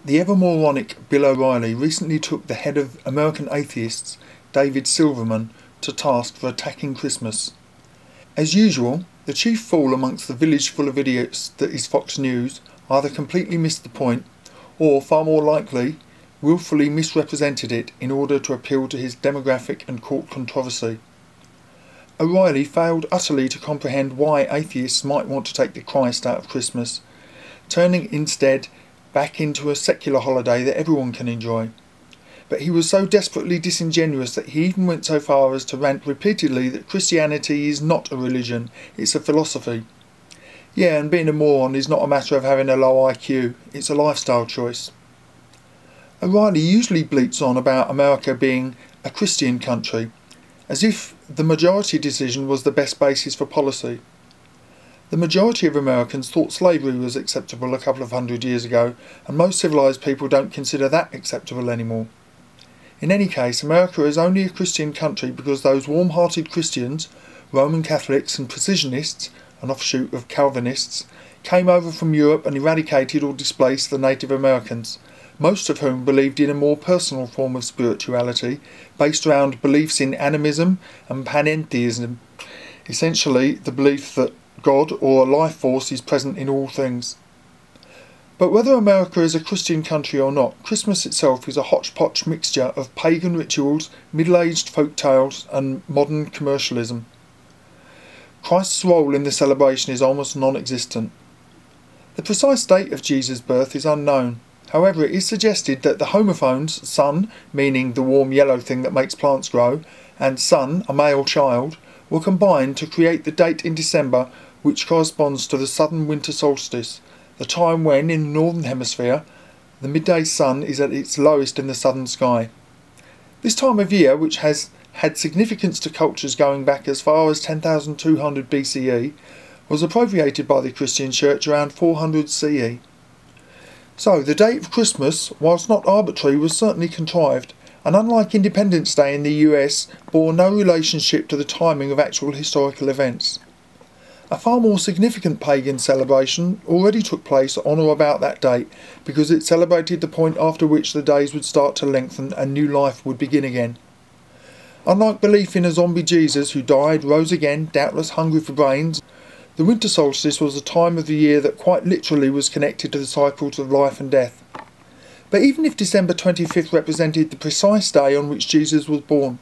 The ever-moronic Bill O'Reilly recently took the head of American atheists, David Silverman, to task for attacking Christmas. As usual, the chief fool amongst the village full of idiots that is Fox News either completely missed the point, or, far more likely, willfully misrepresented it in order to appeal to his demographic and court controversy. O'Reilly failed utterly to comprehend why atheists might want to take the Christ out of Christmas, turning instead back into a secular holiday that everyone can enjoy. But he was so desperately disingenuous that he even went so far as to rant repeatedly that Christianity is not a religion, it's a philosophy. Yeah, and being a moron is not a matter of having a low IQ, it's a lifestyle choice. O'Reilly usually bleats on about America being a Christian country, as if the majority decision was the best basis for policy. The majority of Americans thought slavery was acceptable a couple of hundred years ago, and most civilised people don't consider that acceptable anymore. In any case, America is only a Christian country because those warm-hearted Christians, Roman Catholics and Precisionists, an offshoot of Calvinists, came over from Europe and eradicated or displaced the Native Americans, most of whom believed in a more personal form of spirituality, based around beliefs in animism and panentheism, essentially the belief that God or a life force is present in all things. But whether America is a Christian country or not, Christmas itself is a hodgepodge mixture of pagan rituals, middle-aged folk tales and modern commercialism. Christ's role in the celebration is almost non-existent. The precise date of Jesus' birth is unknown. However, it is suggested that the homophones, sun, meaning the warm yellow thing that makes plants grow, and son, a male child, were combined to create the date in December which corresponds to the southern winter solstice, the time when, in the northern hemisphere, the midday sun is at its lowest in the southern sky. This time of year, which has had significance to cultures going back as far as 10,200 BCE, was appropriated by the Christian Church around 400 CE. So, the date of Christmas, whilst not arbitrary, was certainly contrived, and unlike Independence Day in the US, bore no relationship to the timing of actual historical events. A far more significant pagan celebration already took place on or about that date, because it celebrated the point after which the days would start to lengthen and new life would begin again. Unlike belief in a zombie Jesus who died, rose again, doubtless hungry for brains, the winter solstice was a time of the year that quite literally was connected to the cycles of life and death. But even if December 25th represented the precise day on which Jesus was born,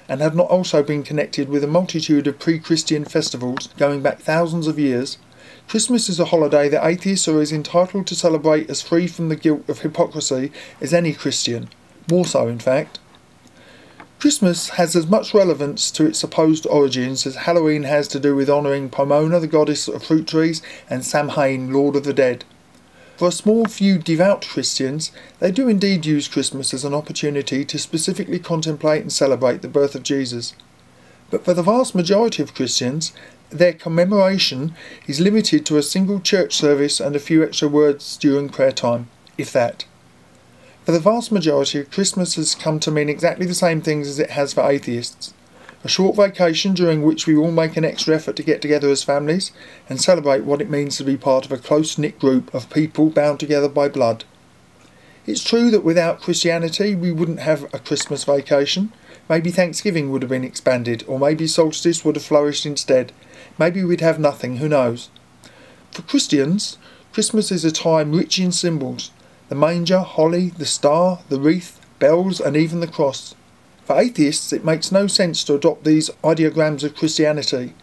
and had not also been connected with a multitude of pre-Christian festivals going back thousands of years, Christmas is a holiday that atheists are as entitled to celebrate as free from the guilt of hypocrisy as any Christian, more so in fact. Christmas has as much relevance to its supposed origins as Halloween has to do with honouring Pomona, the goddess of fruit trees, and Samhain, lord of the dead. For a small few devout Christians, they do indeed use Christmas as an opportunity to specifically contemplate and celebrate the birth of Jesus. But for the vast majority of Christians, their commemoration is limited to a single church service and a few extra words during prayer time, if that. For the vast majority, Christmas has come to mean exactly the same things as it has for atheists. A short vacation during which we all make an extra effort to get together as families and celebrate what it means to be part of a close-knit group of people bound together by blood. It's true that without Christianity we wouldn't have a Christmas vacation. Maybe Thanksgiving would have been expanded, or maybe solstice would have flourished instead. Maybe we'd have nothing, who knows. For Christians, Christmas is a time rich in symbols. The manger, holly, the star, the wreath, bells and even the cross. For atheists, it makes no sense to adopt these ideograms of Christianity,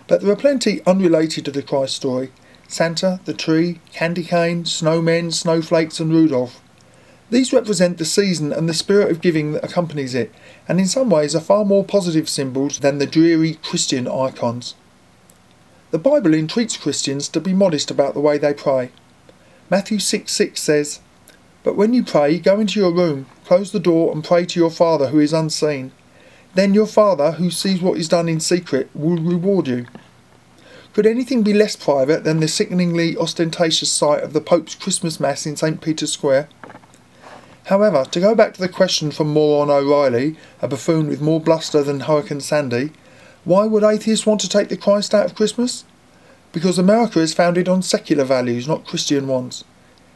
but there are plenty unrelated to the Christ story. Santa, the tree, candy cane, snowmen, snowflakes and Rudolph. These represent the season and the spirit of giving that accompanies it, and in some ways are far more positive symbols than the dreary Christian icons. The Bible entreats Christians to be modest about the way they pray. Matthew 6:6 says, "But when you pray, go into your room, close the door and pray to your Father who is unseen. Then your Father, who sees what is done in secret, will reward you." Could anything be less private than the sickeningly ostentatious sight of the Pope's Christmas Mass in St. Peter's Square? However, to go back to the question from moron O'Reilly, a buffoon with more bluster than Hurricane Sandy, why would atheists want to take the Christ out of Christmas? Because America is founded on secular values, not Christian ones.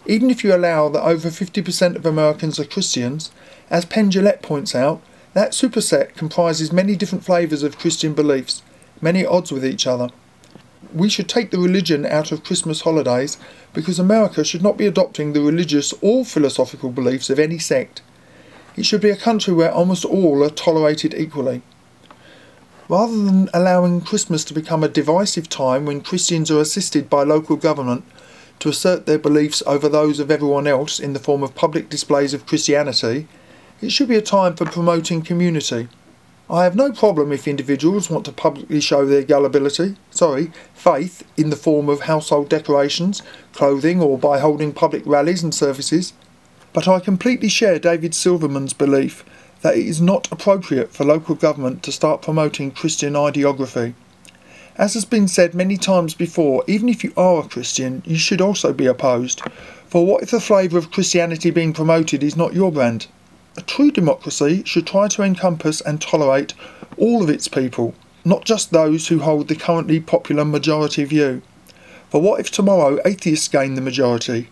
Even if you allow that over 50% of Americans are Christians, as Penn Jillette points out, that superset comprises many different flavours of Christian beliefs, many at odds with each other. We should take the religion out of Christmas holidays because America should not be adopting the religious or philosophical beliefs of any sect. It should be a country where almost all are tolerated equally. Rather than allowing Christmas to become a divisive time when Christians are assisted by local government to assert their beliefs over those of everyone else in the form of public displays of Christianity, it should be a time for promoting community. I have no problem if individuals want to publicly show their faith in the form of household decorations, clothing, or by holding public rallies and services. But I completely share David Silverman's belief that it is not appropriate for local government to start promoting Christian ideography. As has been said many times before, even if you are a Christian, you should also be opposed. For what if the flavour of Christianity being promoted is not your brand? A true democracy should try to encompass and tolerate all of its people, not just those who hold the currently popular majority view. For what if tomorrow atheists gain the majority?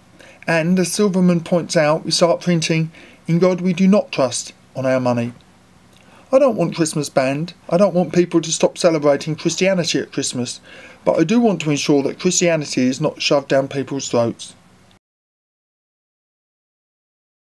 And, as Silverman points out, we start printing, "In God we do not trust," on our money. I don't want Christmas banned. I don't want people to stop celebrating Christianity at Christmas, but I do want to ensure that Christianity is not shoved down people's throats.